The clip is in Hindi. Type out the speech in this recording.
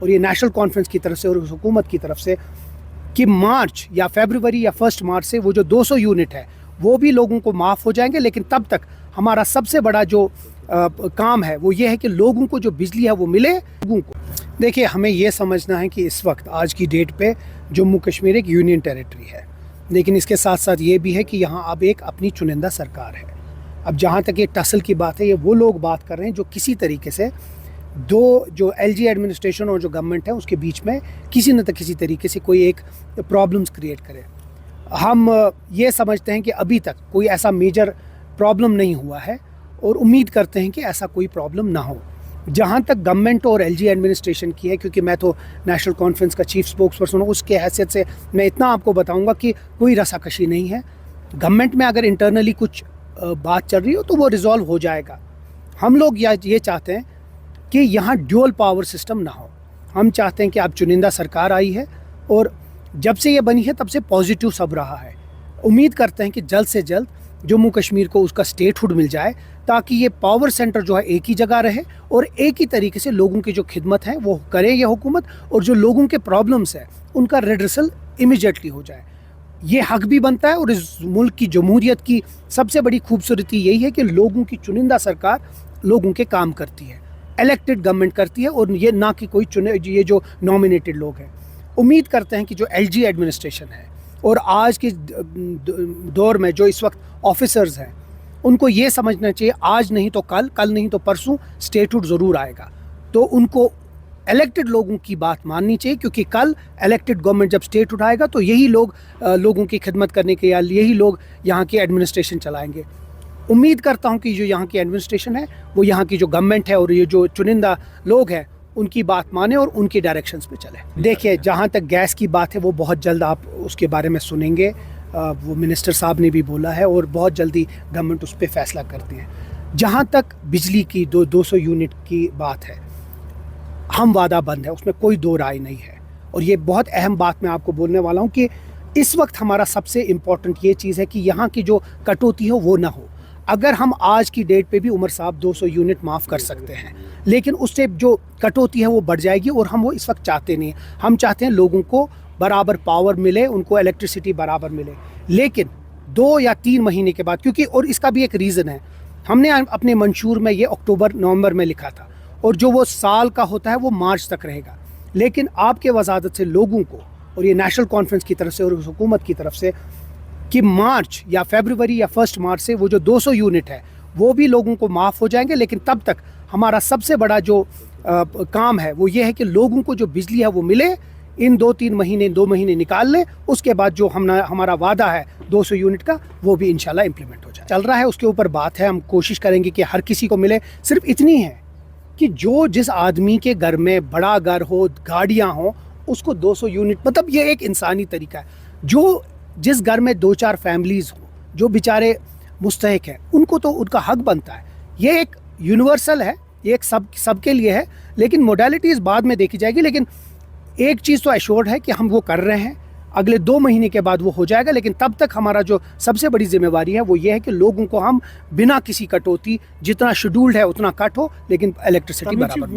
और ये नेशनल कॉन्फ्रेंस की तरफ से और हुकूमत की तरफ से कि मार्च या फरवरी या 1 मार्च से वो जो 200 यूनिट है वो भी लोगों को माफ़ हो जाएंगे। लेकिन तब तक हमारा सबसे बड़ा जो काम है वो ये है कि लोगों को जो बिजली है वो मिले लोगों को। देखिए, हमें ये समझना है कि इस वक्त आज की डेट पे जम्मू कश्मीर एक यूनियन टेरिटरी है, लेकिन इसके साथ साथ ये भी है कि यहाँ अब एक अपनी चुनिंदा सरकार है। अब जहाँ तक ये टसल की बात है, ये वो लोग बात कर रहे हैं जो किसी तरीके से जो एलजी एडमिनिस्ट्रेशन और जो गवर्नमेंट है उसके बीच में किसी न किसी तरीके से कोई एक प्रॉब्लम्स क्रिएट करे। हम ये समझते हैं कि अभी तक कोई ऐसा मेजर प्रॉब्लम नहीं हुआ है और उम्मीद करते हैं कि ऐसा कोई प्रॉब्लम ना हो। जहाँ तक गवर्नमेंट और एलजी एडमिनिस्ट्रेशन की है, क्योंकि मैं तो नेशनल कॉन्फ्रेंस का चीफ स्पोक्स पर्सन हूँ, उसके हैसियत से मैं इतना आपको बताऊँगा कि कोई रसाकशी नहीं है। गवर्नमेंट में अगर इंटरनली कुछ बात चल रही हो तो वो रिजॉल्व हो जाएगा। हम लोग ये चाहते हैं कि यहाँ ड्यूअल पावर सिस्टम ना हो। हम चाहते हैं कि अब चुनिंदा सरकार आई है और जब से ये बनी है तब से पॉजिटिव सब रहा है। उम्मीद करते हैं कि जल्द से जल्द जम्मू कश्मीर को उसका स्टेटहुड मिल जाए, ताकि ये पावर सेंटर जो है एक ही जगह रहे और एक ही तरीके से लोगों की जो खिदमत है वो करे ये हुकूमत, और जो लोगों के प्रॉब्लम्स है उनका रिड्रेसल इमीडिएटली हो जाए। ये हक भी बनता है और इस मुल्क की जमहूरियत की सबसे बड़ी खूबसूरती यही है कि लोगों की चुनिंदा सरकार लोगों के काम करती है, इलेक्टेड गवर्नमेंट करती है, और ये ना कि कोई ये जो नॉमिनेटेड लोग हैं। उम्मीद करते हैं कि जो एलजी एडमिनिस्ट्रेशन है और आज के दौर में जो इस वक्त ऑफिसर्स हैं उनको ये समझना चाहिए आज नहीं तो कल, कल नहीं तो परसों स्टेटहुड ज़रूर आएगा। तो उनको इलेक्टेड लोगों की बात माननी चाहिए, क्योंकि कल इलेक्टेड गवर्नमेंट जब स्टेटहुड आएगा तो यही लोग लोगों की खिदमत करने के या यही लोग यहाँ की एडमिनिस्ट्रेशन चलाएंगे। उम्मीद करता हूँ कि जो यहाँ की एडमिनिस्ट्रेशन है वो यहाँ की जो गवर्नमेंट है और ये जो चुनिंदा लोग हैं उनकी बात माने और उनकी डायरेक्शंस पे चले। देखिए, जहाँ तक गैस की बात है वो बहुत जल्द आप उसके बारे में सुनेंगे। वो मिनिस्टर साहब ने भी बोला है और बहुत जल्दी गवर्नमेंट उस पर फैसला करती है। जहाँ तक बिजली की 200 यूनिट की बात है, हम वादा बंद है, उसमें कोई दो राय नहीं है। और ये बहुत अहम बात मैं आपको बोलने वाला हूँ कि इस वक्त हमारा सबसे इम्पॉर्टेंट ये चीज़ है कि यहाँ की जो कटौती हो वो ना हो। अगर हम आज की डेट पे भी उमर साहब 200 यूनिट माफ़ कर सकते हैं, लेकिन उससे जो कटौती है वो बढ़ जाएगी और हम वो इस वक्त चाहते नहीं। हम चाहते हैं लोगों को बराबर पावर मिले, उनको इलेक्ट्रिसिटी बराबर मिले। लेकिन 2 या 3 महीने के बाद, क्योंकि और इसका भी एक रीज़न है, हमने अपने मंशूर में ये अक्टूबर नवंबर में लिखा था और जो वो साल का होता है वो मार्च तक रहेगा। लेकिन आपके वजादत से लोगों को और ये नेशनल कॉन्फ्रेंस की तरफ से और हुकूमत की तरफ से कि मार्च या फरवरी या 1 मार्च से वो जो 200 यूनिट है वो भी लोगों को माफ़ हो जाएंगे। लेकिन तब तक हमारा सबसे बड़ा जो काम है वो ये है कि लोगों को जो बिजली है वो मिले। इन 2 महीने निकाल लें, उसके बाद जो हमारा वादा है 200 यूनिट का वो भी इंशाल्लाह इम्प्लीमेंट हो जाए। चल रहा है, उसके ऊपर बात है, हम कोशिश करेंगे कि हर किसी को मिले। सिर्फ इतनी है कि जो जिस आदमी के घर में बड़ा घर हो, गाड़ियाँ हों, उसको 200 यूनिट, मतलब ये एक इंसानी तरीका है। जो जिस घर में 2-4 फैमिलीज़ हो, जो बेचारे मुस्तहिक हैं, उनको तो उनका हक बनता है। ये एक यूनिवर्सल है, ये एक सबके लिए है, लेकिन मोडालिटीज़ बाद में देखी जाएगी। लेकिन एक चीज़ तो एश्योर्ड है कि हम वो कर रहे हैं, अगले 2 महीने के बाद वो हो जाएगा। लेकिन तब तक हमारा जो सबसे बड़ी जिम्मेवारी है वो ये है कि लोगों को हम बिना किसी कटौती, जितना शेड्यूल्ड है उतना कट हो, लेकिन इलेक्ट्रिसिटी बराबर हो।